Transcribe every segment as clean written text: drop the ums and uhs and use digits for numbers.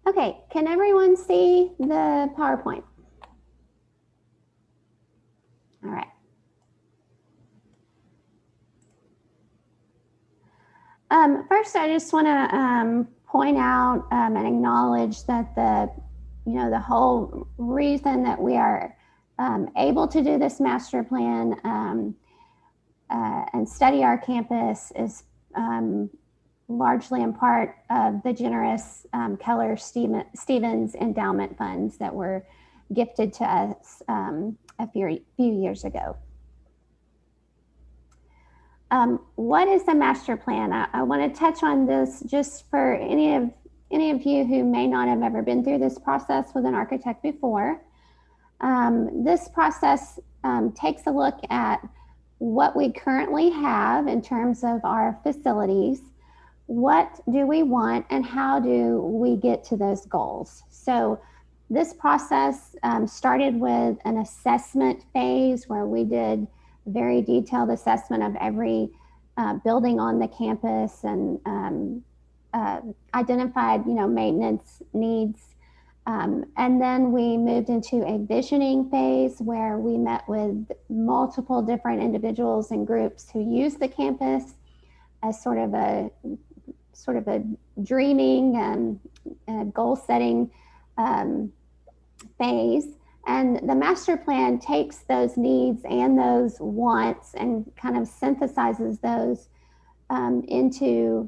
Okay, can everyone see the PowerPoint? All right. First, I just want to point out and acknowledge that the whole reason that we are able to do this master plan and study our campus is largely in part of the generous Keller Stevens endowment funds that were gifted to us a few years ago. What is the master plan? I want to touch on this just for any of you who may not have ever been through this process with an architect before. This process takes a look at what we currently have in terms of our facilities, what do we want, and how do we get to those goals. So this process started with an assessment phase where we did very detailed assessment of every building on the campus and identified, maintenance needs. And then we moved into a visioning phase where we met with multiple different individuals and groups who use the campus as sort of a dreaming and goal setting phase. And the master plan takes those needs and those wants and kind of synthesizes those into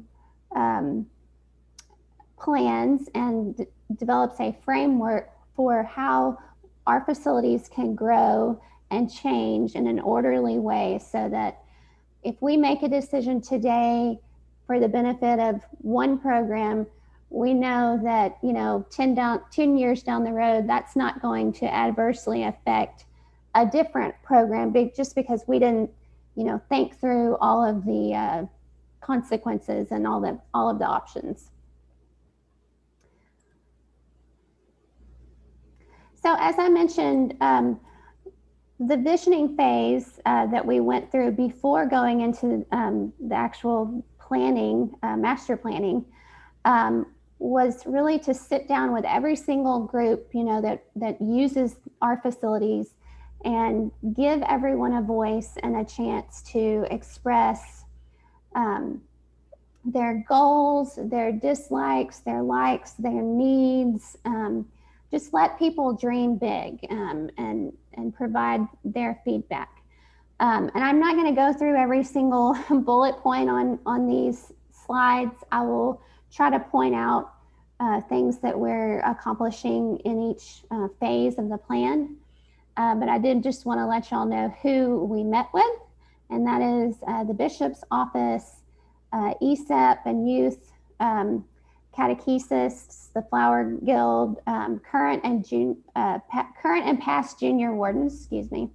plans and develops a framework for how our facilities can grow and change in an orderly way, so that if we make a decision today for the benefit of one program, we know that 10 years down the road, that's not going to adversely affect a different program just because we didn't think through all of the consequences and all of the options. So as I mentioned, the visioning phase that we went through before going into the actual planning, master planning, was really to sit down with every single group, that uses our facilities and give everyone a voice and a chance to express their goals, their dislikes, their likes, their needs. Just let people dream big and provide their feedback. And I'm not going to go through every single bullet point on these slides. I will try to point out things that we're accomplishing in each phase of the plan. But I did just want to let y'all know who we met with, and that is the Bishop's Office, ESEP and Youth, Catechesis, the Flower Guild, current and past junior wardens, excuse me.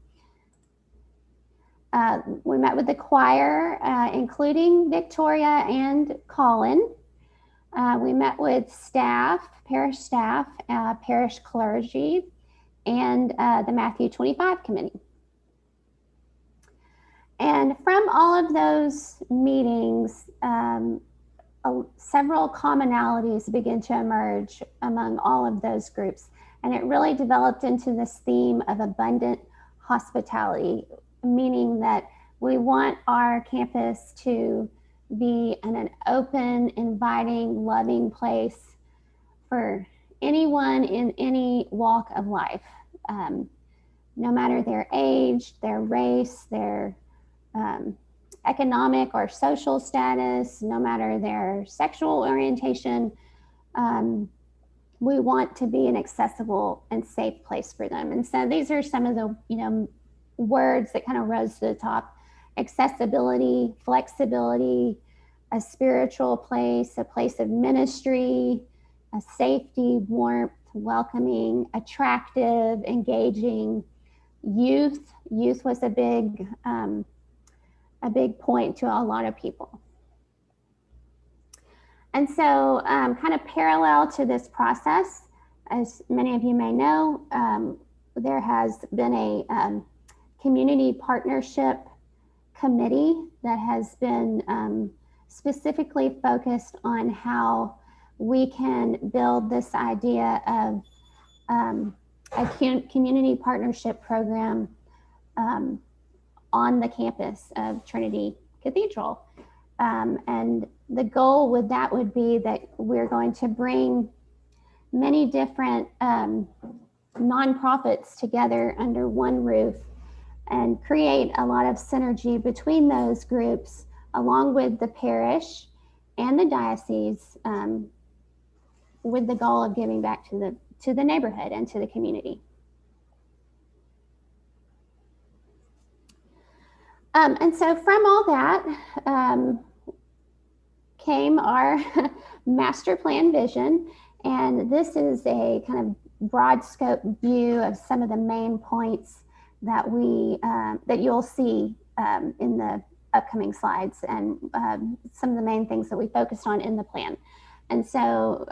We met with the choir, including Victoria and Colin. We met with staff, parish clergy, and the Matthew 25 committee. And from all of those meetings, several commonalities begin to emerge among all of those groups. And it really developed into this theme of abundant hospitality, meaning that we want our campus to be an open, inviting, loving place for anyone in any walk of life, no matter their age, their race, their economic or social status, no matter their sexual orientation. We want to be an accessible and safe place for them. And so these are some of the words that kind of rose to the top: accessibility, flexibility, a spiritual place, a place of ministry, a safety, warmth, welcoming, attractive, engaging. Youth was a big point to a lot of people. And so kind of parallel to this process, as many of you may know, there has been a community partnership committee that has been specifically focused on how we can build this idea of a community partnership program on the campus of Trinity Cathedral. And the goal with that would be that we're going to bring many different nonprofits together under one roof and create a lot of synergy between those groups, along with the parish and the diocese, with the goal of giving back to the neighborhood and to the community. And so from all that came our master plan vision. And this is a kind of broad scope view of some of the main points that that you'll see in the upcoming slides, and some of the main things that we focused on in the plan. And so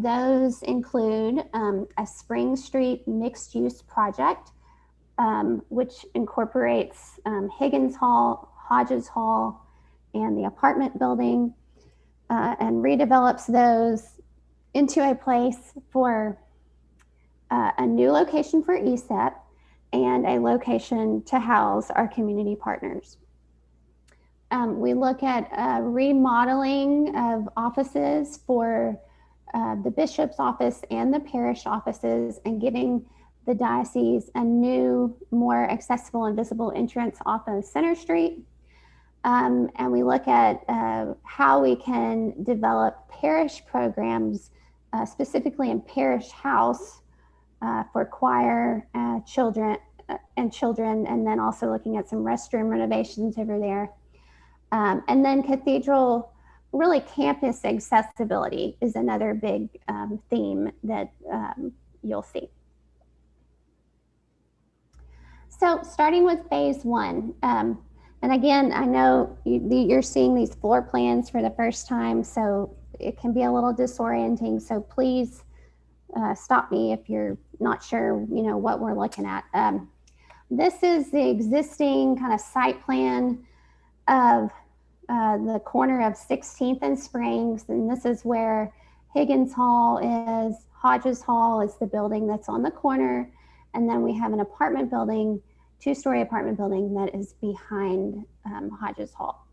those include a Spring Street mixed use project, which incorporates Higgins Hall, Hodges Hall, and the apartment building, and redevelops those into a place for a new location for ESEP and a location to house our community partners. We look at remodeling of offices for the bishop's office and the parish offices, and giving the diocese a new, more accessible and visible entrance off of Center Street. And we look at how we can develop parish programs, specifically in parish house, for choir, children, and then also looking at some restroom renovations over there. And then cathedral, really campus accessibility is another big theme that you'll see. So starting with phase one, and again, I know you're seeing these floor plans for the first time, so it can be a little disorienting. So please stop me if you're not sure, what we're looking at. This is the existing kind of site plan of the corner of 16th and Springs, and this is where Higgins Hall is. Hodges Hall is the building that's on the corner, and then we have an apartment building, two-story apartment building that is behind Hodges Hall.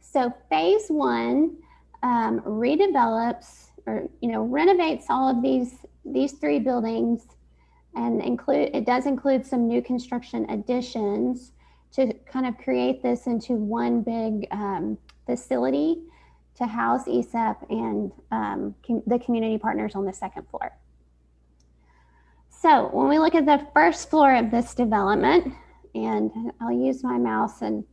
So phase one redevelops or renovates all of these three buildings, and it does include some new construction additions to kind of create this into one big facility to house ESEP and the community partners on the second floor. So when we look at the first floor of this development, and I'll use my mouse and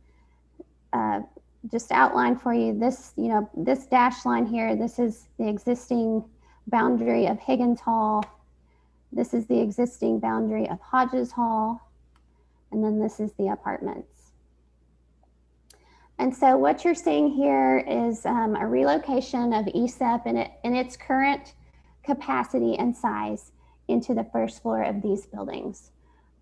just outline for you this, this dashed line here, this is the existing boundary of Higgins Hall. This is the existing boundary of Hodges Hall. And then this is the apartments. And so what you're seeing here is a relocation of ESEP in its current capacity and size into the first floor of these buildings.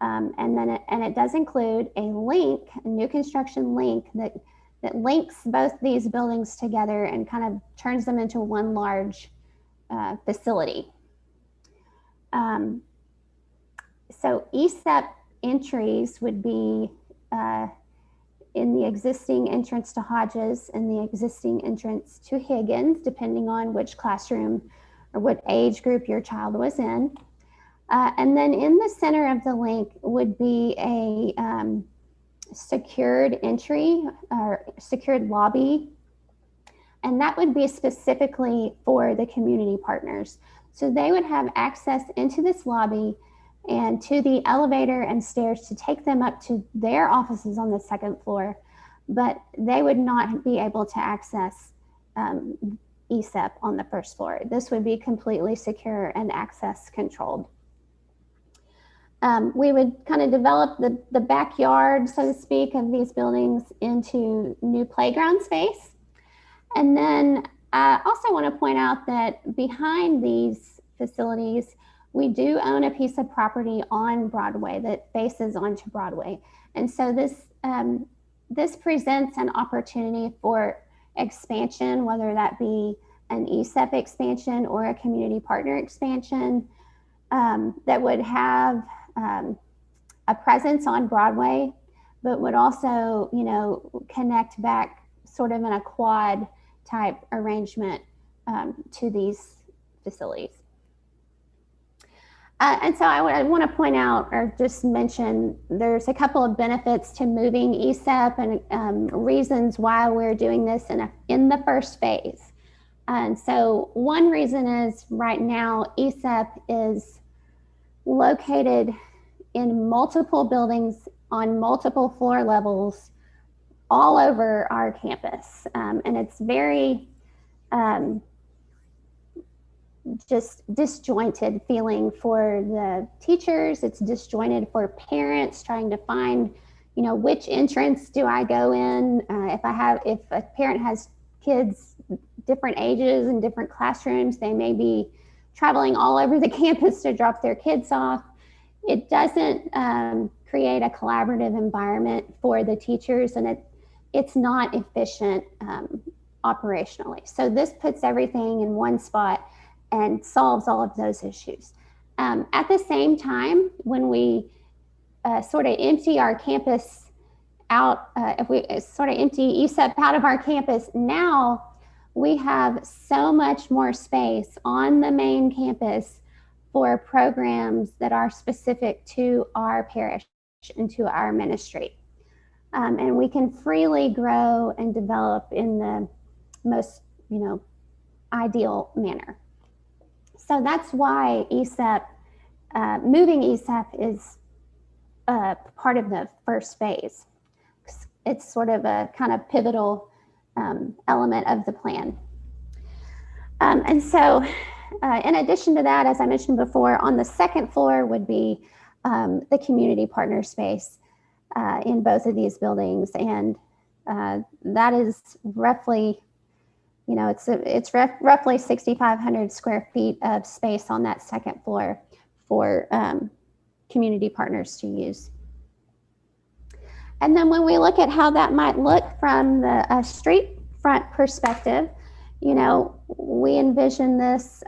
And it does include a link, a new construction link that links both these buildings together and kind of turns them into one large facility. So ESEP entries would be in the existing entrance to Hodges and the existing entrance to Higgins, depending on which classroom or what age group your child was in. And then in the center of the link would be a secured entry or secured lobby. And that would be specifically for the community partners. So they would have access into this lobby and to the elevator and stairs to take them up to their offices on the second floor, but they would not be able to access ESEP on the first floor. This would be completely secure and access controlled. We would kind of develop the backyard, so to speak, of these buildings into new playground space. And then I also want to point out that behind these facilities, we do own a piece of property on Broadway that faces onto Broadway. And so this presents an opportunity for expansion, whether that be an ESEP expansion or a community partner expansion that would have a presence on Broadway, but would also, you know, connect back sort of in a quad type arrangement to these facilities. And so I want to point out or just mention there's a couple of benefits to moving ESEP and reasons why we're doing this in the first phase. And so one reason is right now ESEP is located in multiple buildings on multiple floor levels all over our campus. And it's very just disjointed feeling for the teachers. It's disjointed for parents trying to find, you know, which entrance do I go in? If a parent has kids different ages and different classrooms, they may be traveling all over the campus to drop their kids off. It doesn't create a collaborative environment for the teachers, and it's not efficient operationally. So this puts everything in one spot and solves all of those issues. At the same time, when we sort of empty our campus out, if we sort of empty ESEP out of our campus, now we have so much more space on the main campus for programs that are specific to our parish and to our ministry. And we can freely grow and develop in the most, you know, ideal manner. So that's why ESEP, moving ESEP is part of the first phase. It's sort of a kind of pivotal element of the plan. And so in addition to that, as I mentioned before, on the second floor would be the community partner space in both of these buildings. And that is roughly, you know, it's roughly 6,500 square feet of space on that second floor for community partners to use. And then when we look at how that might look from the street front perspective, you know, we envision this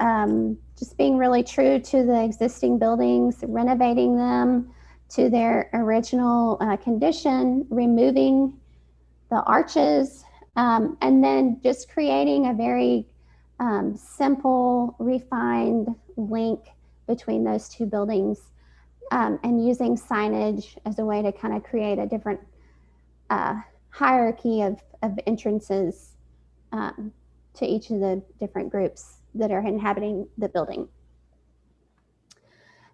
just being really true to the existing buildings, renovating them to their original condition, removing the arches, and then just creating a very simple, refined link between those two buildings, and using signage as a way to kind of create a different hierarchy of entrances to each of the different groups that are inhabiting the building.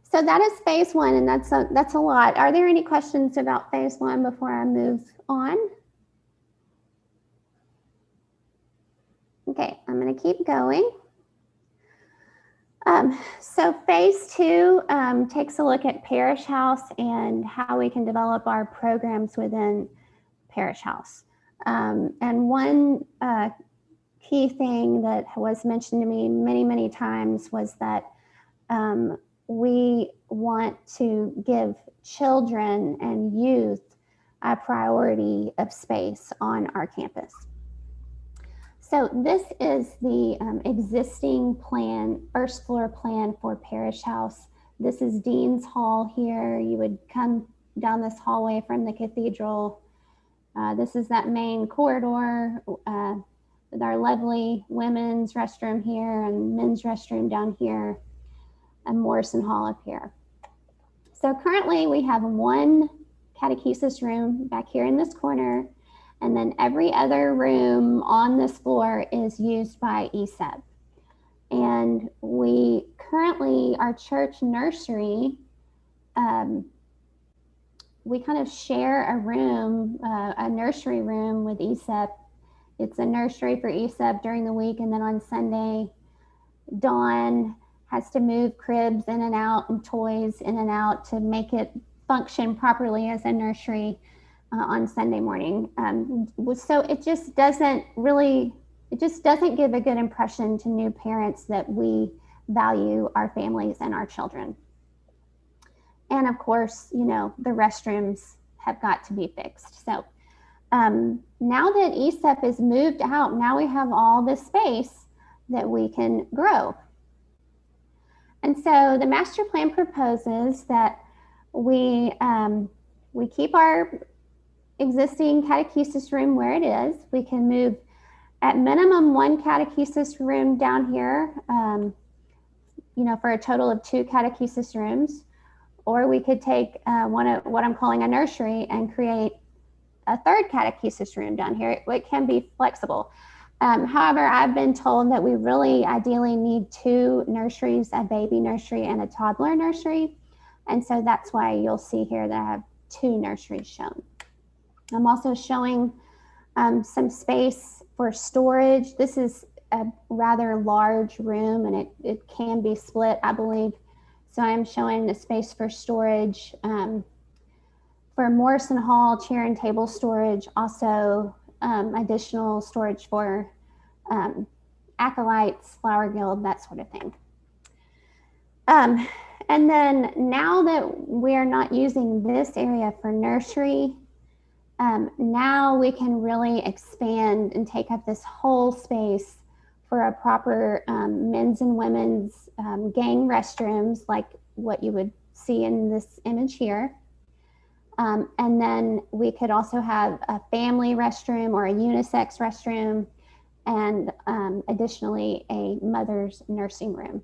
So that is phase one, and that's a lot. Are there any questions about phase one before I move on? Okay, I'm going to keep going. So phase two takes a look at Parish House and how we can develop our programs within Parish House. And one key thing that was mentioned to me many, many times was that we want to give children and youth a priority of space on our campus. So this is the existing plan, first floor plan for Parish House. This is Dean's Hall here. You would come down this hallway from the cathedral. This is that main corridor with our lovely women's restroom here and men's restroom down here, and Morrison Hall up here. So currently we have one catechesis room back here in this corner, and then every other room on this floor is used by ESEP. And we currently, our church nursery, we kind of share a room, a nursery room with ESEP. It's a nursery for ESEP during the week, and then on Sunday, Dawn has to move cribs in and out and toys in and out to make it function properly as a nursery on Sunday morning. So it just doesn't give a good impression to new parents that we value our families and our children. And of course, you know, the restrooms have got to be fixed. So now that ESEP is moved out, now we have all this space. that we can grow. And so the master plan proposes that we keep our existing catechesis room where it is. We can move at minimum one catechesis room down here, for a total of 2 catechesis rooms. Or we could take one of what I'm calling a nursery and create a 3rd catechesis room down here. It can be flexible. However, I've been told that we really ideally need 2 nurseries, a baby nursery and a toddler nursery. And so that's why you'll see here that I have 2 nurseries shown. I'm also showing some space for storage. This is a rather large room, and it can be split, I believe. So I'm showing the space for storage for Morrison Hall chair and table storage, also additional storage for acolytes, flower guild, that sort of thing. And then now that we're not using this area for nursery, now we can really expand and take up this whole space for a proper men's and women's gang restrooms, like what you would see in this image here. And then we could also have a family restroom or a unisex restroom, and additionally a mother's nursing room.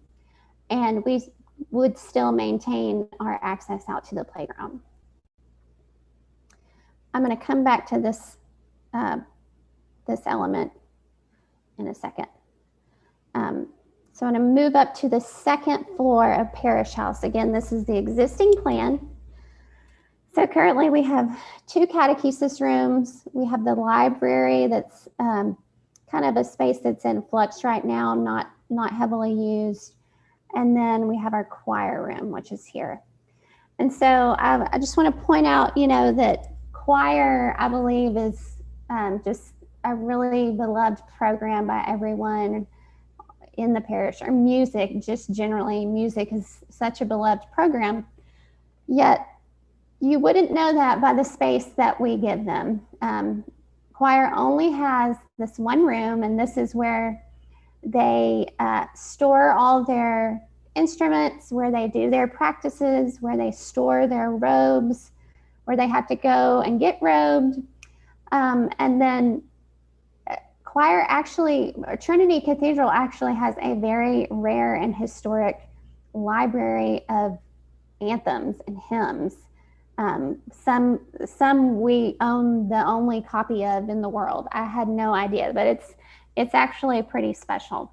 And we would still maintain our access out to the playground. I'm going to come back to this element in a second. So I'm going to move up to the 2nd floor of Parish House. Again, this is the existing plan. So currently we have 2 catechesis rooms. We have the library that's kind of a space that's in flux right now, not heavily used. And then we have our choir room, which is here. And so I just want to point out, that choir, I believe, is just a really beloved program by everyone in the parish, or music, just generally. Music is such a beloved program, yet you wouldn't know that by the space that we give them. Choir only has this one room, and this is where they store all their instruments, where they do their practices, where they store their robes, where they have to go and get robed. And then choir actually, Trinity Cathedral actually has a very rare and historic library of anthems and hymns. Some we own the only copy of in the world. I had no idea, but it's actually pretty special.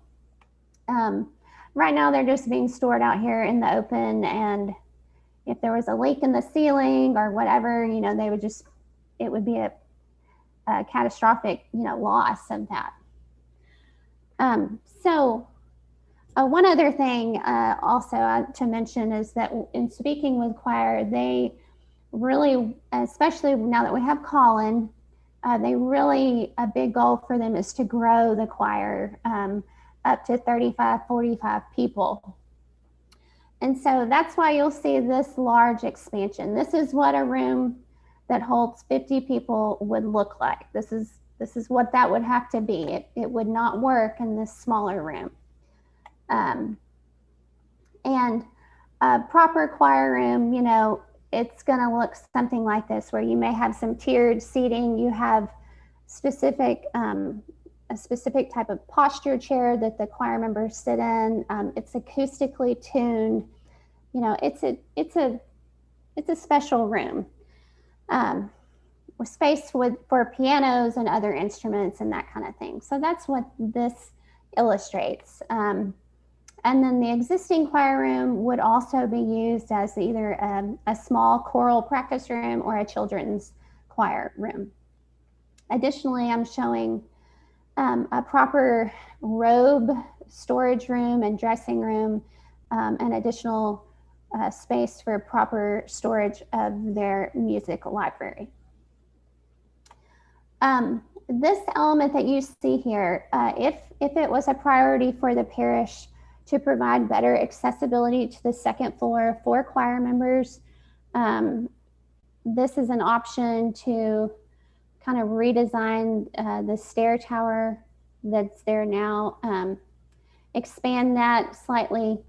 Right now they're just being stored out here in the open, and if there was a leak in the ceiling or whatever, it would be a catastrophic, loss of that. So one other thing also to mention is that in speaking with choir, they really, especially now that we have Colin, a big goal for them is to grow the choir up to 35, 45 people. And so that's why you'll see this large expansion. This is what a room that holds 50 people would look like. This is what that would have to be. It would not work in this smaller room. And a proper choir room, it's going to look something like this, where you may have some tiered seating. You have a specific type of posture chair that the choir members sit in. It's acoustically tuned. It's a special room with space for pianos and other instruments and that kind of thing. So that's what this illustrates. And then the existing choir room would also be used as either a small choral practice room or a children's choir room. Additionally, I'm showing a proper robe storage room and dressing room, and additional space for proper storage of their music library. This element that you see here, if it was a priority for the parish to provide better accessibility to the 2nd floor for choir members, this is an option to kind of redesign the stair tower that's there now. expand that slightly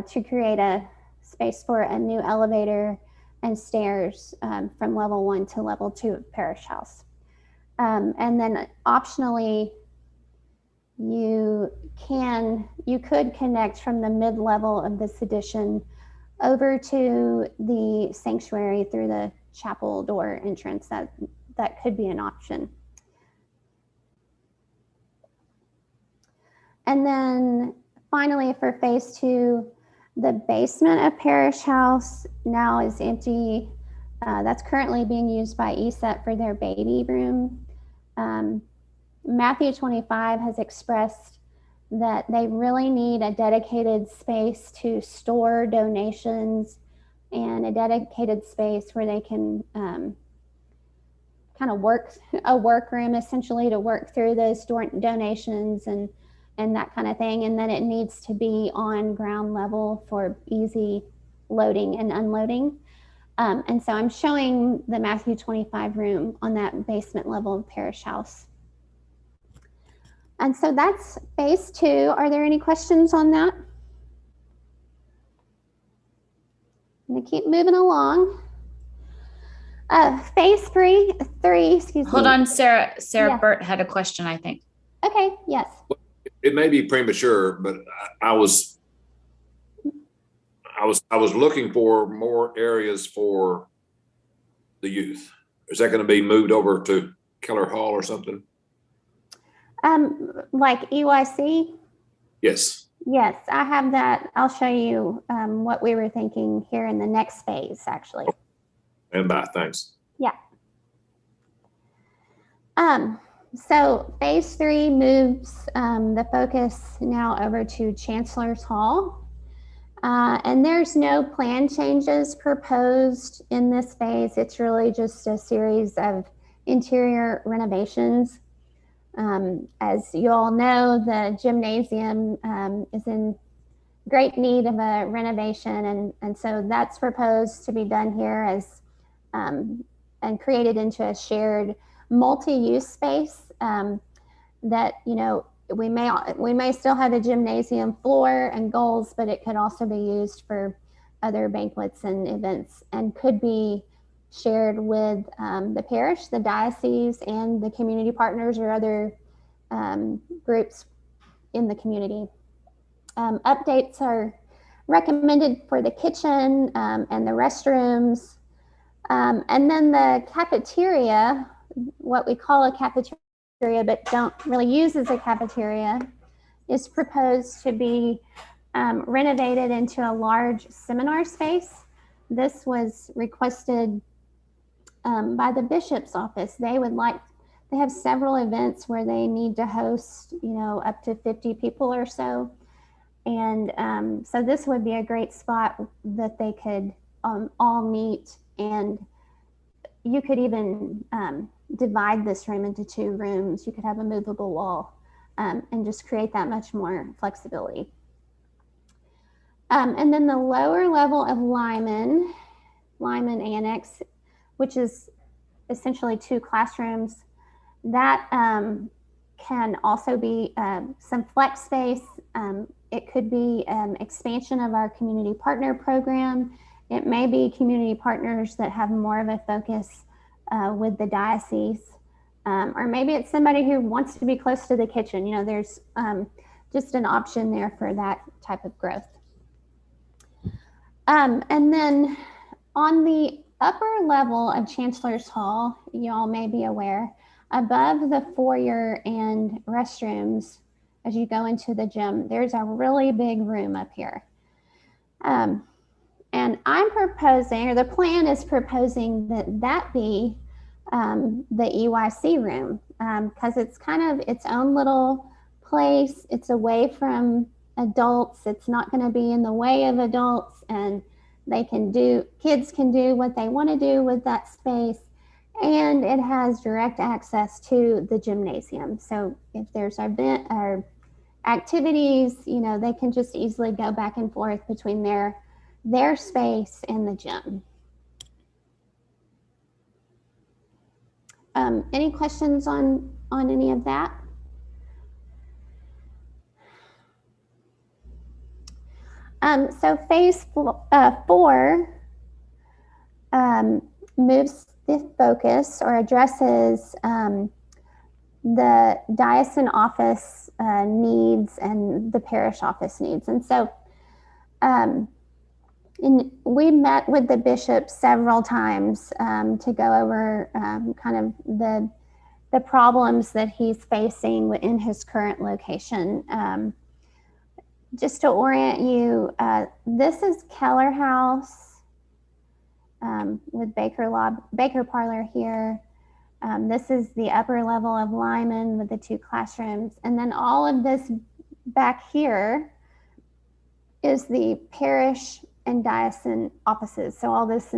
to create a space for a new elevator and stairs from level 1 to level 2 of Parish House. And then optionally, you could connect from the mid-level of this addition over to the sanctuary through the chapel door entrance. That could be an option. And then finally, for phase 2, the basement of Parish House now is empty. That's currently being used by ESET for their baby room. Matthew 25 has expressed that they really need a dedicated space to store donations and a dedicated space where they can kind of a workroom essentially to work through those donations and that kind of thing. And then it needs to be on ground level for easy loading and unloading. And so I'm showing the Matthew 25 room on that basement level of Parish House. And so that's phase 2. Are there any questions on that? I'm gonna keep moving along. Phase 3, excuse me. Hold on, Sarah. Yeah. Burt had a question, I think. Okay, yes. It may be premature, but I was looking for more areas for the youth. Is that going to be moved over to Keller Hall or something? Like EYC? Yes. Yes, I have that. I'll show you what we were thinking here in the next phase, actually. And bye, thanks. Yeah. So phase 3 moves the focus now over to Chancellor's Hall. And there's no plan changes proposed in this phase. It's really just a series of interior renovations. As you all know, the gymnasium is in great need of a renovation, and so that's proposed to be done here as and created into a shared multi-use space that, you know, we may still have a gymnasium floor and goals, but it could also be used for other banquets and events, and could be shared with the parish, the diocese, and the community partners or other groups in the community. Updates are recommended for the kitchen and the restrooms. And then the cafeteria, what we call a cafeteria but don't really use as a cafeteria, is proposed to be renovated into a large seminar space. This was requested by the bishop's office. They have several events where they need to host, you know, up to 50 people or so. And so this would be a great spot that they could all meet, and you could even divide this room into 2 rooms. You could have a movable wall and just create that much more flexibility. And then the lower level of Lyman Annex, which is essentially 2 classrooms, that can also be some flex space. It could be expansion of our community partner program. It may be community partners that have more of a focus with the diocese. Or maybe it's somebody who wants to be close to the kitchen. You know, there's just an option there for that type of growth. And then on the upper level of Chancellor's Hall, y'all may be aware, above the foyer and restrooms, as you go into the gym, there's a really big room up here. And I'm proposing, or the plan is proposing, that be the EYC room, because it's kind of its own little place. It's away from adults. It's not going to be in the way of adults, and kids can do what they want to do with that space. And it has direct access to the gymnasium. So if there's an event or activities, you know, they can just easily go back and forth between their space and the gym. Any questions on any of that? So phase 4 moves the focus or addresses the diocesan office needs and the parish office needs. And so we met with the bishop several times to go over kind of the problems that he's facing in his current location. Just to orient you, this is Keller House with Baker Parlor here. This is the upper level of Lyman with the 2 classrooms. And then all of this back here is the parish and diocesan offices. So all this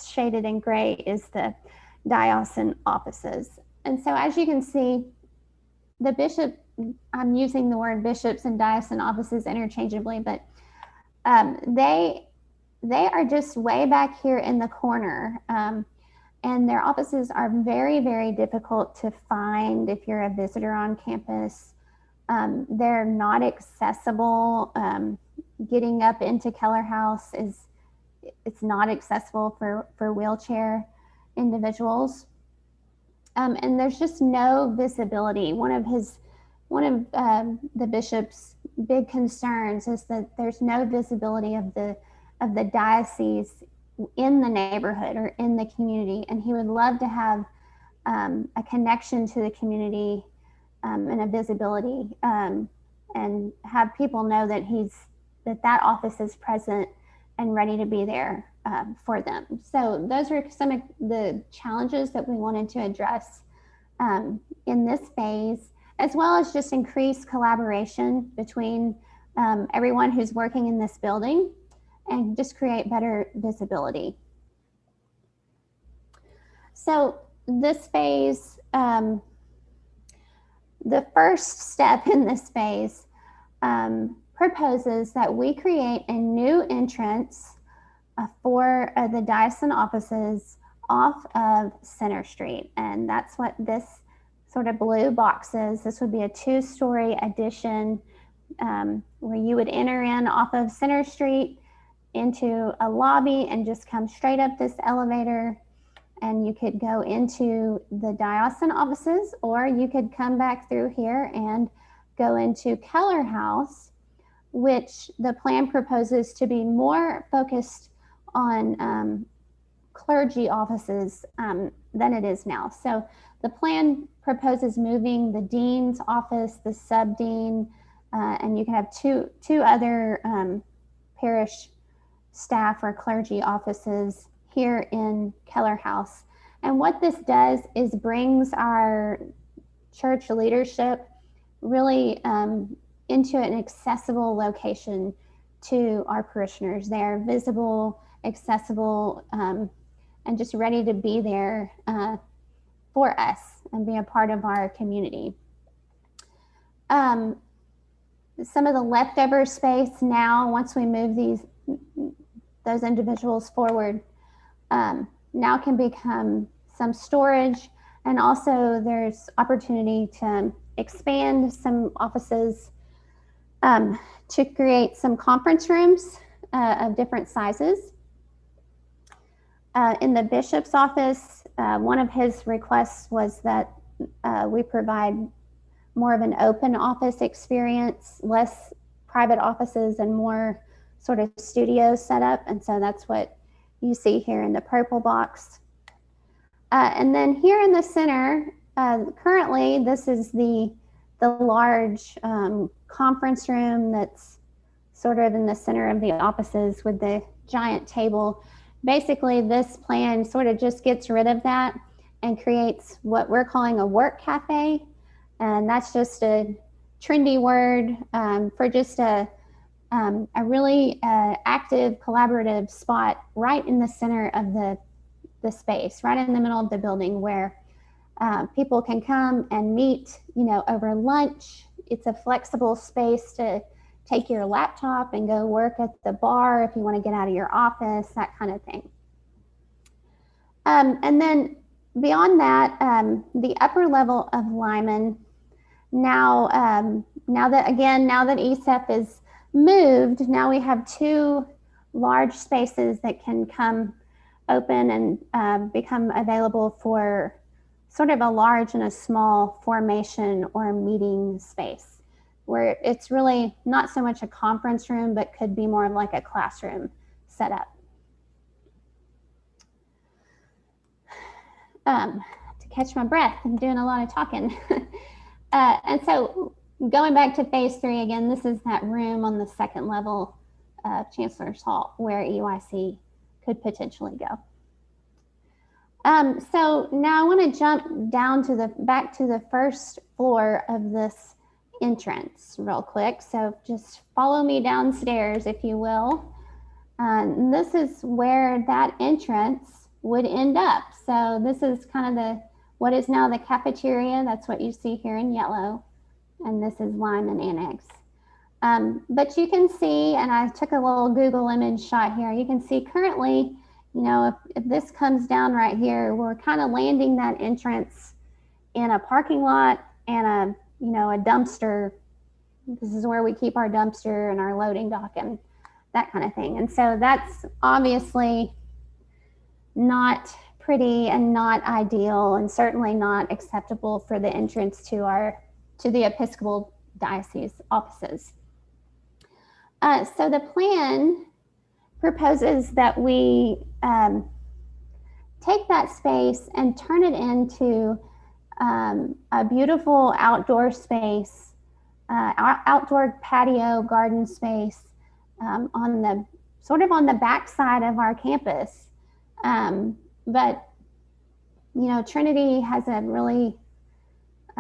shaded in gray is the diocesan offices. And so as you can see, the bishop, I'm using the word bishops and diocesan offices interchangeably, but they are just way back here in the corner. And their offices are very, very difficult to find if you're a visitor on campus. They're not accessible. Getting up into Keller House it's not accessible for wheelchair individuals. And there's just no visibility. One of the bishop's big concerns is that there's no visibility of the diocese in the neighborhood or in the community, and he would love to have a connection to the community and a visibility, and have people know that that office is present and ready to be there for them. So those are some of the challenges that we wanted to address in this phase, as well as just increase collaboration between everyone who's working in this building and just create better visibility. So this phase, the first step in this phase proposes that we create a new entrance for the diocesan offices off of Center Street. And that's what this sort of blue box is. This would be a 2-story addition where you would enter in off of Center Street into a lobby and just come straight up this elevator, and you could go into the diocesan offices, or you could come back through here and go into Keller House, which the plan proposes to be more focused on clergy offices than it is now. So the plan proposes moving the dean's office, the sub-dean, and you can have two other parish staff or clergy offices here in Keller House. And what this does is brings our church leadership really into an accessible location to our parishioners. They are visible, accessible, and just ready to be there for us and be a part of our community. Some of the leftover space now, once we move those individuals forward, now can become some storage, and also there's opportunity to expand some offices to create some conference rooms of different sizes. In the bishop's office, one of his requests was that we provide more of an open office experience, less private offices and more sort of studio setup. And so that's what you see here in the purple box. And then here in the center, currently this is the large conference room that's sort of in the center of the offices with the giant table. Basically, this plan sort of just gets rid of that and creates what we're calling a work cafe. And that's just a trendy word for just a really active, collaborative spot right in the center of the space, right in the middle of the building, where people can come and meet, over lunch. It's a flexible space to take your laptop and go work at the bar if you want to get out of your office, that kind of thing. And then beyond that, the upper level of Lyman, now that ESEP is moved, now we have two large spaces that can come open and become available for sort of a large and a small formation or meeting space, where it's really not so much a conference room, but could be more of like a classroom setup. To catch my breath, I'm doing a lot of talking. And so going back to phase 3 again, this is that room on the second level of Chancellor's Hall where EYC could potentially go. So now I want to jump down to back to the first floor of this entrance real quick. So just follow me downstairs, if you will. This is where that entrance would end up. So this is kind of what is now the cafeteria. That's what you see here in yellow. And this is Lyman Annex. But you can see, and I took a little Google image shot here, you can see currently, you know, if this comes down right here, we're kind of landing that entrance in a parking lot and a dumpster. This is where we keep our dumpster and our loading dock and that kind of thing. And so that's obviously not pretty and not ideal, and certainly not acceptable for the entrance to the Episcopal Diocese offices. So the plan proposes that we take that space and turn it into a beautiful outdoor space, outdoor patio garden space on the back side of our campus. But you know, Trinity has a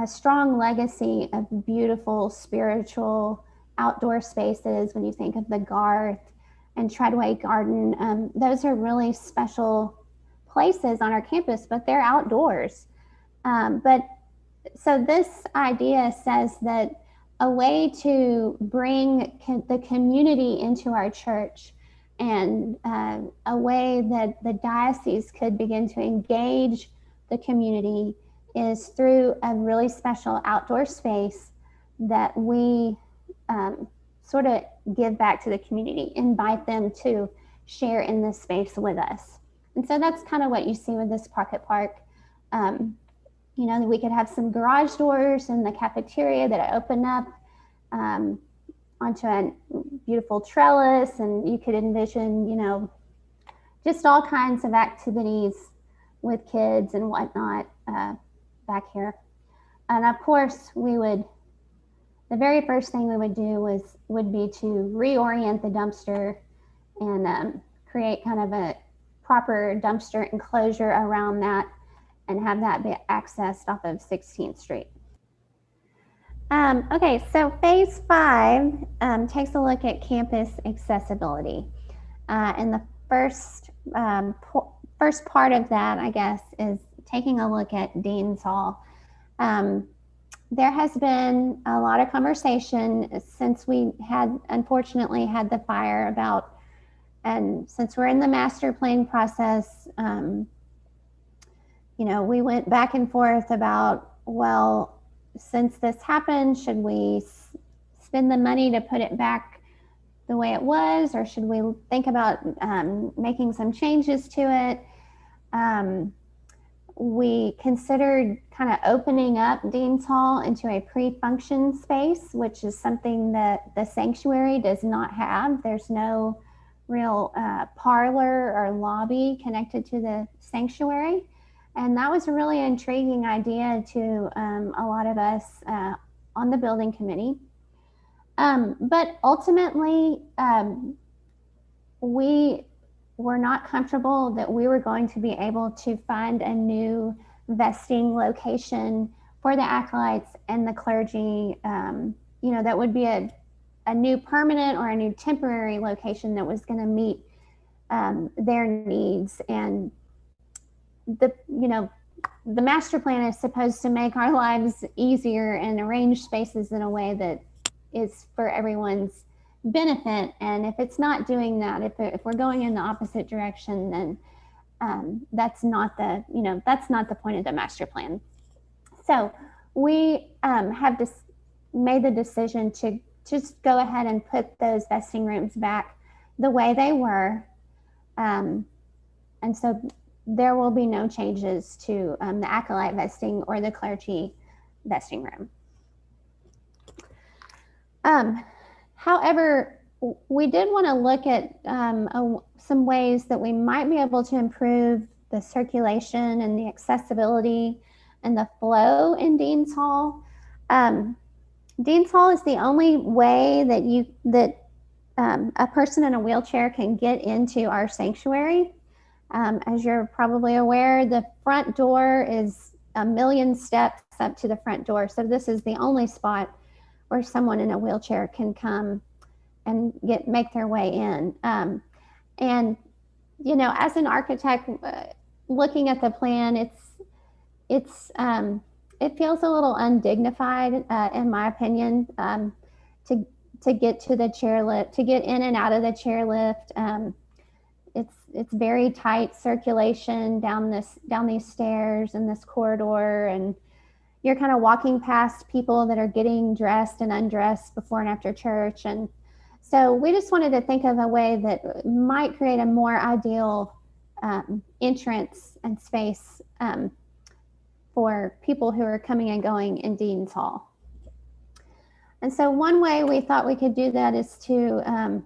strong legacy of beautiful spiritual outdoor spaces. When you think of the Garth and Treadway Garden, those are really special places on our campus, but they're outdoors. So this idea says that a way to bring the community into our church, and a way that the diocese could begin to engage the community, is through a really special outdoor space that we sort of give back to the community, invite them to share in this space with us. And so that's kind of what you see with this Pocket Park. You know, we could have some garage doors in the cafeteria that open up onto a beautiful trellis, and you could envision, you know, just all kinds of activities with kids and whatnot back here. And of course, the very first thing we would do would be to reorient the dumpster and create kind of a proper dumpster enclosure around that, and have that be accessed off of 16th Street. Okay, so phase 5 takes a look at campus accessibility. And the first part of that, I guess, is taking a look at Dean's Hall. There has been a lot of conversation since we unfortunately had the fire about, and since we're in the master plan process, you know, we went back and forth about, well, since this happened, should we spend the money to put it back the way it was, or should we think about making some changes to it? We considered kind of opening up Dean's Hall into a pre-function space, which is something that the sanctuary does not have. There's no real parlor or lobby connected to the sanctuary. And that was a really intriguing idea to a lot of us on the building committee. But ultimately, we were not comfortable that we were going to be able to find a new vesting location for the acolytes and the clergy. You know, that would be a new permanent or a new temporary location that was going to meet their needs. And the master plan is supposed to make our lives easier and arrange spaces in a way that is for everyone's benefit. And if it's not doing that, if we're going in the opposite direction, then that's not the point of the master plan. So we have made the decision to just go ahead and put those vesting rooms back the way they were. And so there will be no changes to the acolyte vesting or the clergy vesting room. However, we did want to look at some ways that we might be able to improve the circulation and the accessibility and the flow in Dean's Hall. Dean's Hall is the only way that a person in a wheelchair can get into our sanctuary. As you're probably aware, the front door is a million steps up to the front door. So this is the only spot where someone in a wheelchair can come and make their way in. And, you know, as an architect, looking at the plan, it feels a little undignified, in my opinion, to get to the chairlift, to get in and out of the chairlift. It's very tight circulation down these stairs and this corridor, and you're kind of walking past people that are getting dressed and undressed before and after church. And so we just wanted to think of a way that might create a more ideal entrance and space for people who are coming and going in Dean's Hall. And so one way we thought we could do that is to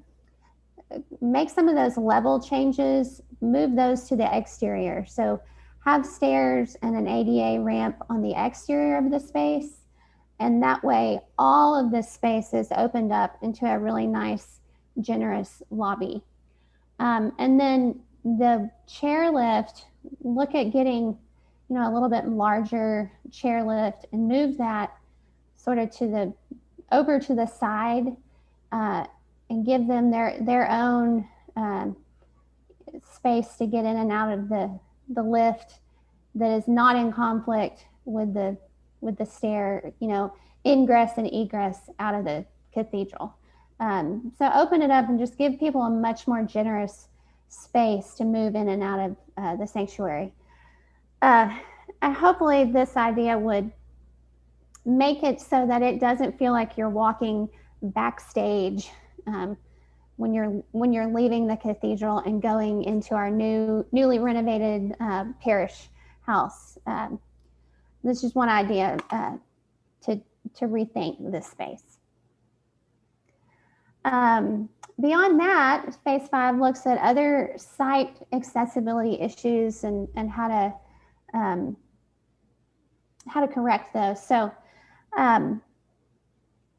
make some of those level changes, move those to the exterior. So have stairs and an ADA ramp on the exterior of the space. And that way, all of this space is opened up into a really nice, generous lobby. And then the chairlift, look at getting, you know, a little bit larger chairlift and move that sort of over to the side, and give them their own space to get in and out of the lift that is not in conflict with the stair, you know, ingress and egress out of the cathedral. So open it up and just give people a much more generous space to move in and out of the sanctuary. And hopefully this idea would make it so that it doesn't feel like you're walking backstage when you're leaving the cathedral and going into our newly renovated parish house. This is one idea to rethink this space. Beyond that, phase 5 looks at other site accessibility issues and how to correct those. So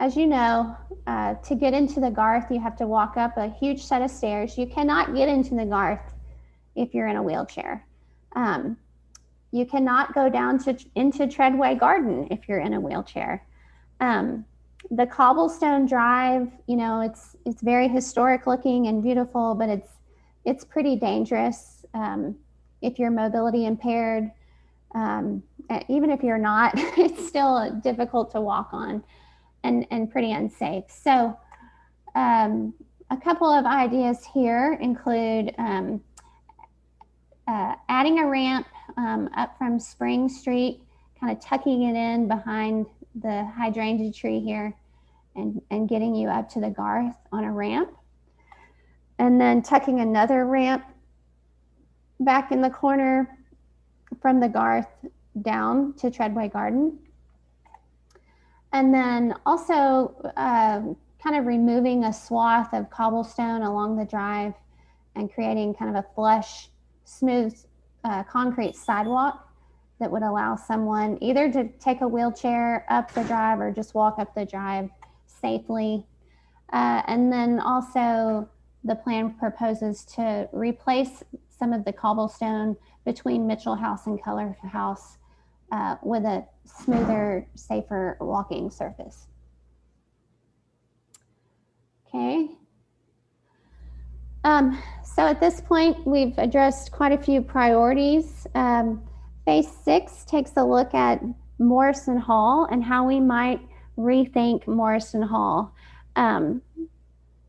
as you know, to get into the Garth, you have to walk up a huge set of stairs. You cannot get into the Garth if you're in a wheelchair. You cannot go down into Treadway Garden if you're in a wheelchair. The cobblestone drive, you know, it's very historic looking and beautiful, but it's pretty dangerous if you're mobility impaired. Even if you're not, it's still difficult to walk on and pretty unsafe. So a couple of ideas here include adding a ramp up from Spring Street, kind of tucking it in behind the hydrangea tree here and getting you up to the Garth on a ramp. And then tucking another ramp back in the corner from the Garth down to Treadway Garden. And then also kind of removing a swath of cobblestone along the drive and creating kind of a flush, smooth concrete sidewalk that would allow someone either to take a wheelchair up the drive or just walk up the drive safely. And then also the plan proposes to replace some of the cobblestone between Mitchell House and Keller House with a smoother, safer walking surface. Okay. So at this point, we've addressed quite a few priorities. Phase 6 takes a look at Morrison Hall and how we might rethink Morrison Hall.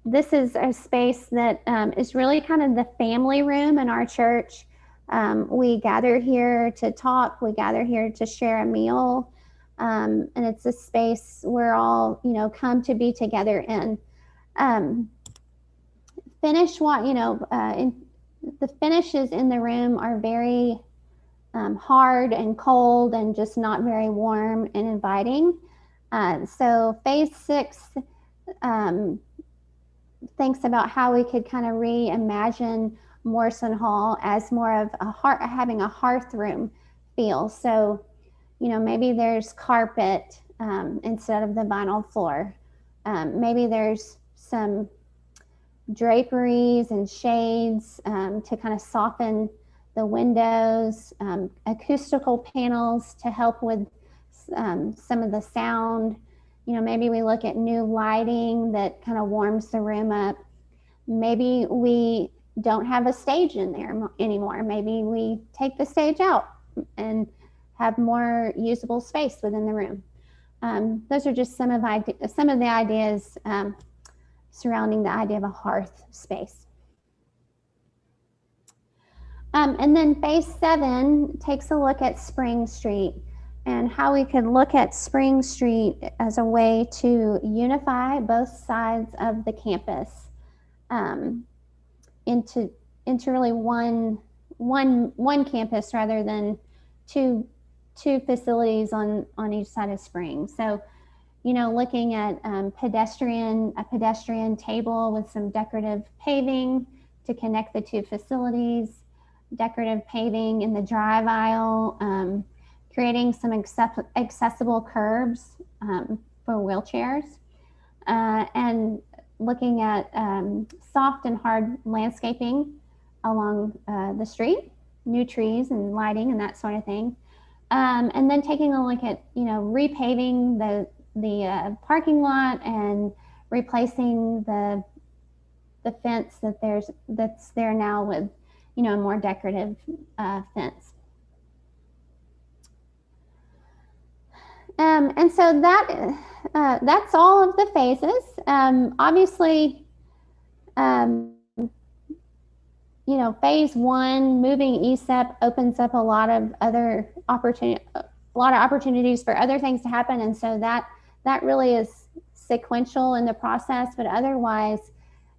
This is a space that is really kind of the family room in our church. We gather here to talk, we gather here to share a meal, And it's a space we're all, come to be together in. The finishes in the room are very hard and cold and just not very warm and inviting. So phase 6 thinks about how we could kind of reimagine Morrison Hall as more of having a hearth room feel. So, maybe there's carpet instead of the vinyl floor. Maybe there's some draperies and shades to kind of soften the windows, acoustical panels to help with some of the sound. Maybe we look at new lighting that kind of warms the room up. Maybe we don't have a stage in there anymore. Maybe we take the stage out and have more usable space within the room. Those are just some of the ideas surrounding the idea of a hearth space. And then phase 7 takes a look at Spring Street and how we could look at Spring Street as a way to unify both sides of the campus into really one campus rather than two facilities on each side of Spring. So, looking at a pedestrian table with some decorative paving to connect the two facilities, decorative paving in the drive aisle, creating some accessible curbs for wheelchairs, and looking at soft and hard landscaping along the street, new trees and lighting and that sort of thing. And then taking a look at, repaving the parking lot and replacing the fence that's there now with, a more decorative fence. And so that's all of the phases. Obviously, phase 1, moving ESEP, opens up a lot of opportunities for other things to happen, and so that really is sequential in the process. But otherwise,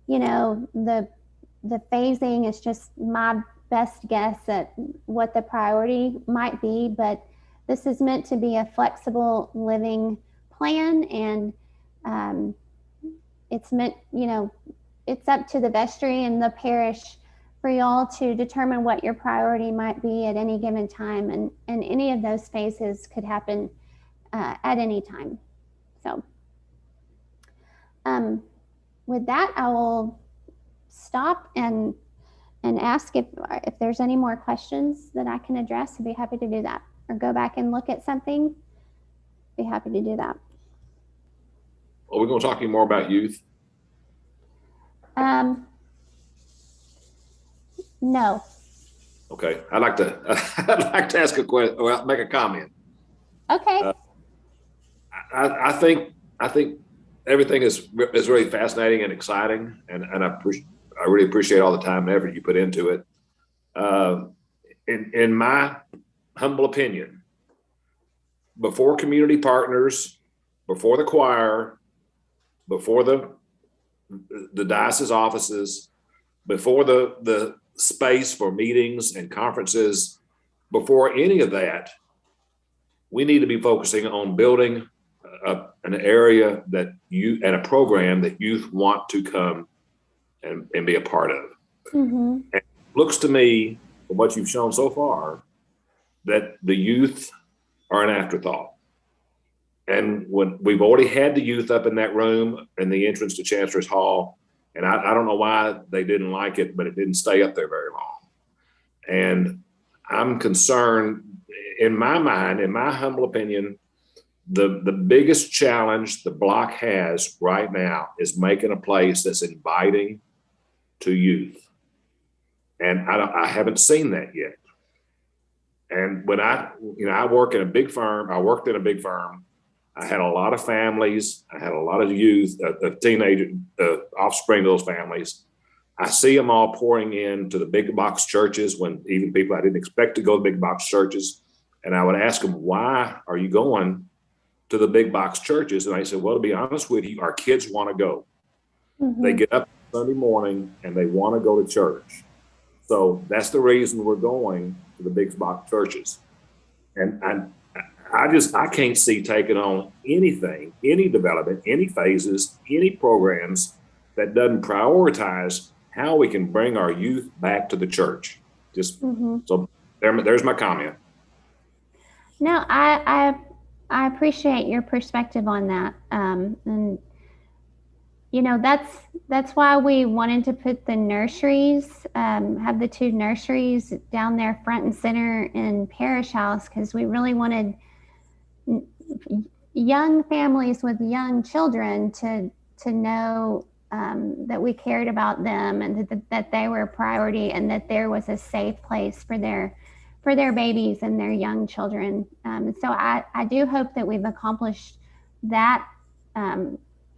the phasing is just my best guess at what the priority might be. But this is meant to be a flexible living plan, and it's meant, it's up to the vestry and the parish for y'all to determine what your priority might be at any given time, and any of those phases could happen at any time. So with that, I will stop and ask if there's any more questions that I can address. I'd be happy to do that, or go back and look at something. Be happy to do that. Are we going to talk any more about youth? No. Okay, I'd like to ask a question. Well, make a comment. Okay. I think everything is really fascinating and exciting, and I really appreciate all the time and effort you put into it. In my humble opinion, before community partners, before the choir, before the diocese offices, before the space for meetings and conferences, before any of that, we need to be focusing on building an area that and a program that youth want to come and be a part of. Mm-hmm. It looks to me, from what you've shown so far, that the youth are an afterthought. And when we've already had the youth up in that room in the entrance to Chancellor's Hall, and I don't know why they didn't like it, but it didn't stay up there very long. And I'm concerned, in my mind, in my humble opinion, the biggest challenge the block has right now is making a place that's inviting to youth. And I haven't seen that yet. And when I worked in a big firm, I had a lot of families. I had a lot of youth, teenage offspring of those families. I see them all pouring into the big box churches, when even people I didn't expect to go to big box churches. And I would ask them, why are you going to the big box churches. And I said, well, to be honest with you, our kids want to go. They get up Sunday morning and they want to go to church. So that's the reason we're going to the big box churches. And I can't see taking on anything, any development, any phases, any programs that doesn't prioritize how we can bring our youth back to the church. Just so there's my comment. No, I appreciate your perspective on that. And you know, that's why we wanted to put the nurseries, have the 2 nurseries down there front and center in Parish House, because we really wanted young families with young children to know that we cared about them, and that they were a priority, and that there was a safe place for their babies and their young children. So I do hope that we've accomplished that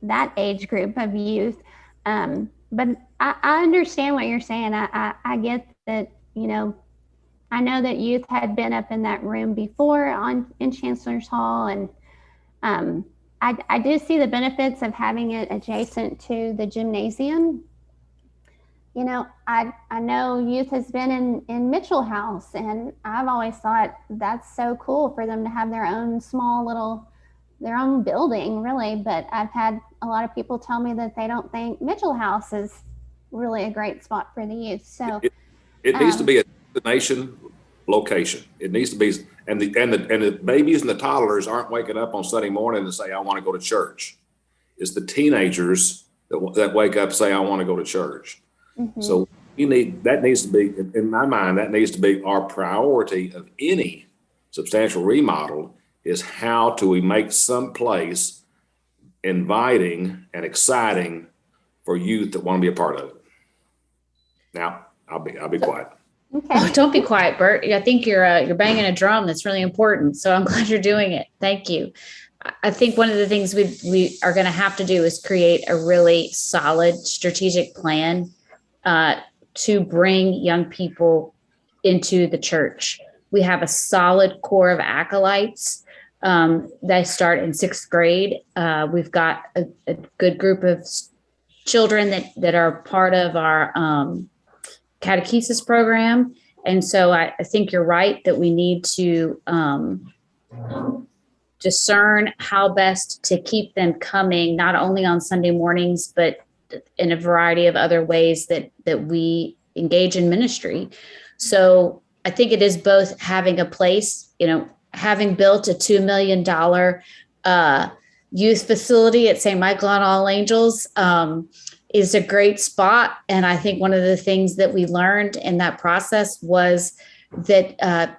that age group of youth. But I understand what you're saying. I get that, you know, I know that youth had been up in that room before in Chancellor's Hall, and I do see the benefits of having it adjacent to the gymnasium. You know, I know youth has been in Mitchell House, and I've always thought that's so cool for them to have their own their own building, really. But I've had a lot of people tell me that they don't think Mitchell House is really a great spot for the youth. So it needs to be a destination location. It needs to be, and the babies and the toddlers aren't waking up on Sunday morning and say, I want to go to church. It's the teenagers that wake up and say, I want to go to church. So that needs to be, in my mind, that needs to be our priority of any substantial remodel, is how do we make some place inviting and exciting for youth that want to be a part of it. Now, I'll be quiet. okay. Oh, don't be quiet, Bert. I think you're banging a drum that's really important. So I'm glad you're doing it. Thank you. I think one of the things we are going to have to do is create a really solid strategic plan to bring young people into the church. We have a solid core of acolytes that start in 6th grade. We've got a good group of children that are part of our catechesis program. And so I think you're right that we need to discern how best to keep them coming, not only on Sunday mornings, but in a variety of other ways that we engage in ministry. So I think it is both having a place, you know, having built a $2 million youth facility at St. Michael and All Angels is a great spot. And I think one of the things that we learned in that process was that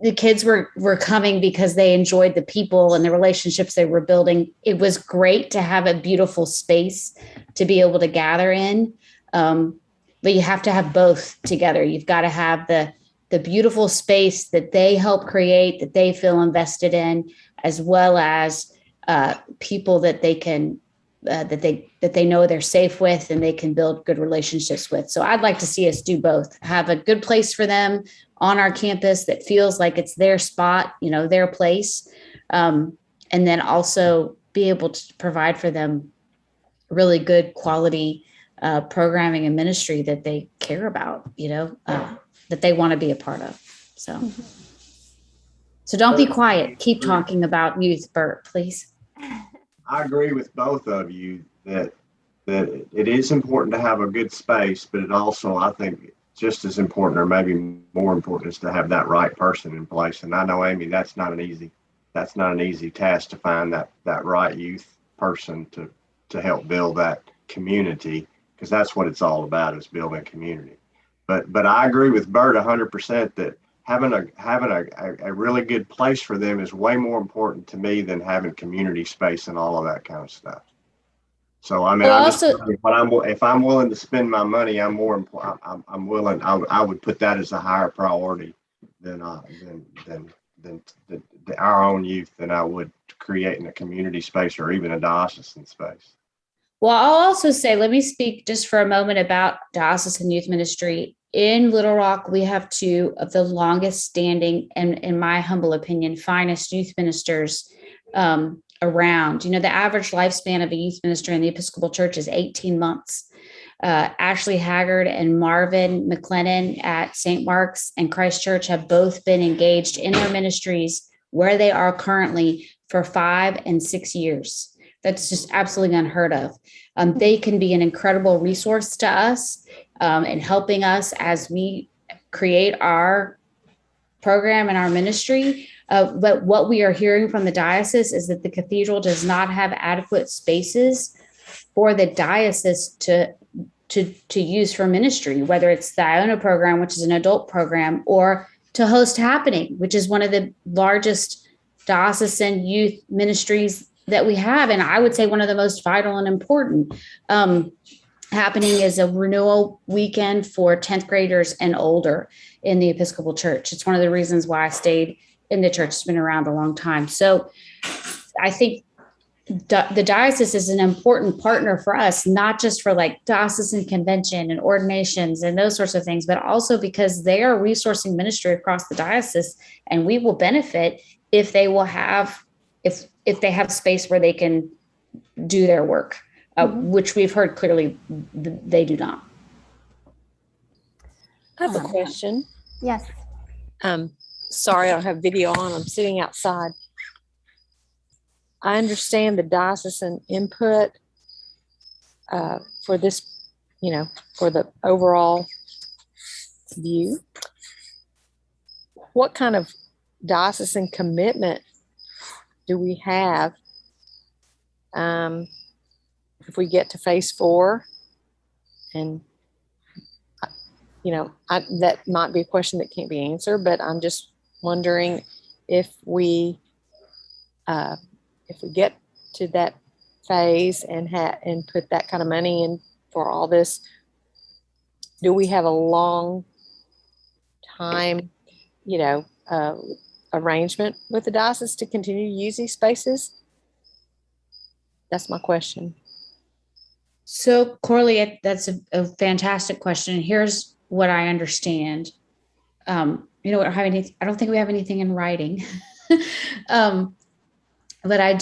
the kids were coming because they enjoyed the people and the relationships they were building. It was great to have a beautiful space to be able to gather in. But you have to have both together. You've got to have the beautiful space that they help create, that they feel invested in, as well as people that they can that they know they're safe with and they can build good relationships with. So I'd like to see us do both. Have a good place for them on our campus that feels like it's their spot, you know, their place, and then also be able to provide for them really good quality programming and ministry that they care about, you know, that they want to be a part of. So don't be quiet. Keep talking about youth, Bert, please. I agree with both of you that it is important to have a good space, but it also, I think, just as important, or maybe more important, is to have that right person in place. And I know, Amy, that's not an easy task to find that right youth person to help build that community, because that's what it's all about, is building community. But I agree with Bert 100% that having a really good place for them is way more important to me than having community space and all of that kind of stuff. So I mean, well, if I'm willing to spend my money, I'm willing. I would put that as a higher priority than our own youth than I would creating a community space or even a diocesan space. Well, I'll also say, let me speak just for a moment about diocesan youth ministry. In Little Rock, we have two of the longest standing and, in my humble opinion, finest youth ministers around. You know, the average lifespan of a youth minister in the Episcopal Church is 18 months. Ashley Haggard and Marvin McLennan at St. Mark's and Christ Church have both been engaged in their ministries where they are currently for 5 and 6 years. That's just absolutely unheard of. They can be an incredible resource to us in helping us as we create our program and our ministry. But what we are hearing from the diocese is that the cathedral does not have adequate spaces for the diocese to use for ministry, whether it's the Iona program, which is an adult program, or to host Happening, which is one of the largest diocesan youth ministries that we have. And I would say one of the most vital and important. Happening is a renewal weekend for 10th graders and older in the Episcopal Church. It's one of the reasons why I stayed in the church. It's been around a long time. So I think the diocese is an important partner for us, not just for like diocesan convention and ordinations and those sorts of things, but also because they are resourcing ministry across the diocese, and we will benefit if they will have, if they have space where they can do their work, which we've heard clearly they do not. I have a question. Yes. Sorry, I don't have video on. I'm sitting outside. I understand the diocesan input for this, you know, for the overall view. What kind of diocesan commitment do we have if we get to phase 4? And, you know, that might be a question that can't be answered, but I'm just wondering if we get to that phase and put that kind of money in for all this, do we have a long time, you know, arrangement with the diocese to continue to use these spaces? That's my question. So Corley, that's a fantastic question. Here's what I understand. You know, I don't think we have anything in writing. But I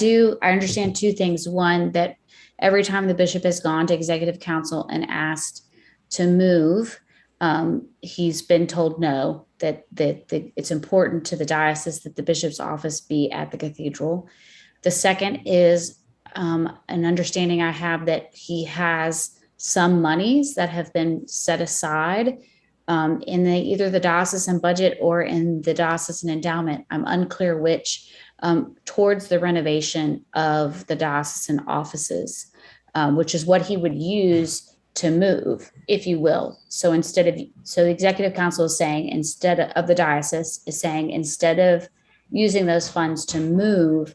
understand two things. One, that every time the bishop has gone to executive council and asked to move, he's been told no, that it's important to the diocese that the bishop's office be at the cathedral. The second is an understanding I have that he has some monies that have been set aside in either the diocesan budget or in the diocesan endowment. I'm unclear which, towards the renovation of the diocesan offices, which is what he would use to move, if you will. So the executive council is saying, instead of using those funds to move,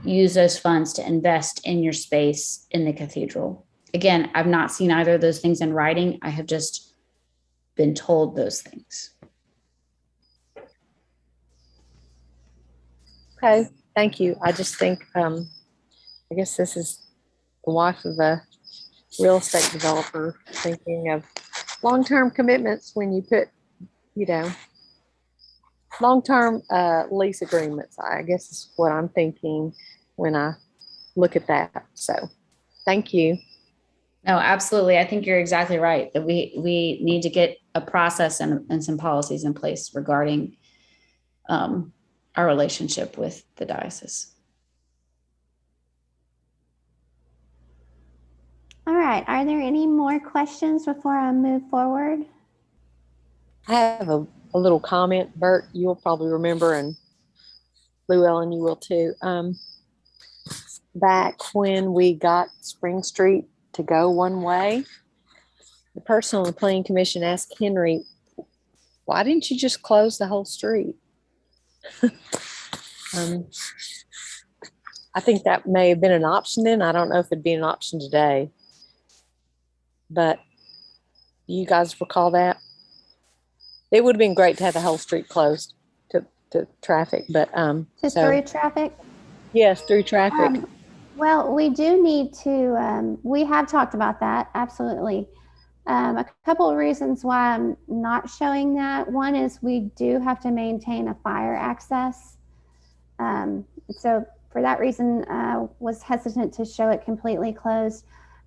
use those funds to invest in your space in the cathedral. Again, I've not seen either of those things in writing. I have just been told those things. Okay, thank you. I just think, I guess this is the wife of a real estate developer thinking of long-term commitments when you put, you know, long-term lease agreements, I guess is what I'm thinking when I look at that. So thank you. No, absolutely. I think you're exactly right, that we need to get a process and some policies in place regarding our relationship with the diocese. All right. Are there any more questions before I move forward? I have a little comment, Bert, you'll probably remember, and Lou Ellen, you will too. Back when we got Spring Street to go one way, the person on the planning commission asked Henry, why didn't you just close the whole street? I think that may have been an option then. I don't know if it'd be an option today. But do you guys recall that? It would have been great to have the whole street closed to traffic, but Through traffic? Yes, through traffic. Well, we do need to, we have talked about that, absolutely. A couple of reasons why I'm not showing that. One is we do have to maintain a fire access. So for that reason, was hesitant to show it completely closed.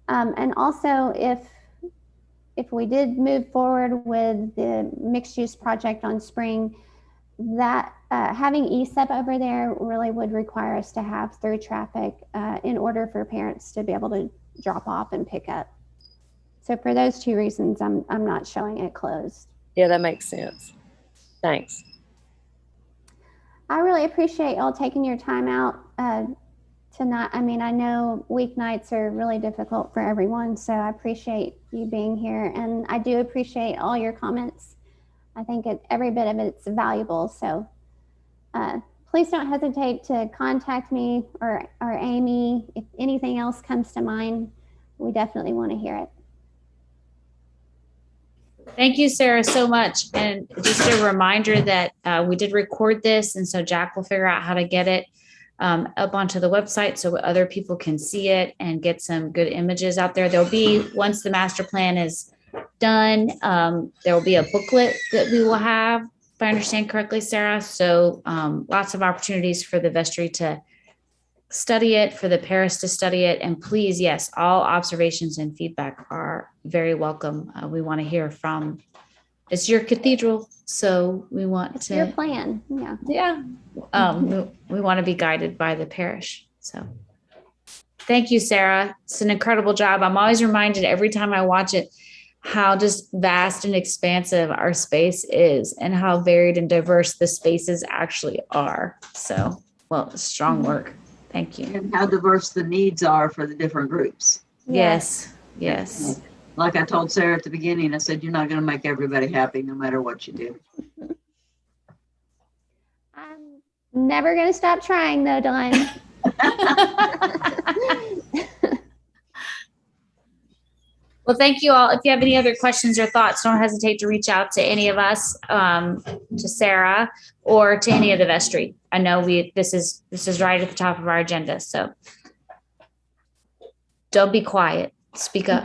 And also if we did move forward with the mixed use project on Spring, that having ESEP over there really would require us to have through traffic in order for parents to be able to drop off and pick up. So for those two reasons, I'm not showing it closed. Yeah, that makes sense. Thanks. I really appreciate y'all taking your time out tonight. I mean, I know weeknights are really difficult for everyone, so I appreciate you being here, and I do appreciate all your comments. I think every bit of it's valuable. So please don't hesitate to contact me or Amy if anything else comes to mind. We definitely want to hear it. Thank you, Sarah, so much. And just a reminder that we did record this, and so Jack will figure out how to get it up onto the website so other people can see it and get some good images out there. There'll be, once the master plan is done, there will be a booklet that we will have, if I understand correctly, Sarah. So lots of opportunities for the vestry to study it, for the parish to study it. And please, yes, all observations and feedback are very welcome. We want to hear from, it's your cathedral, so we want It's to, your plan. Yeah. yeah, we want to be guided by the parish. So thank you, Sarah. It's an incredible job. I'm always reminded every time I watch it how just vast and expansive our space is and how varied and diverse the spaces actually are. So, well, strong work. Thank you. And how diverse the needs are for the different groups. Yes. Yes. Like I told Sarah at the beginning, I said, you're not going to make everybody happy no matter what you do. I'm never going to stop trying though, Dawn. Well, thank you all. If you have any other questions or thoughts, don't hesitate to reach out to any of us, to Sarah or to any of the vestry. I know this is right at the top of our agenda. So don't be quiet. Speak up.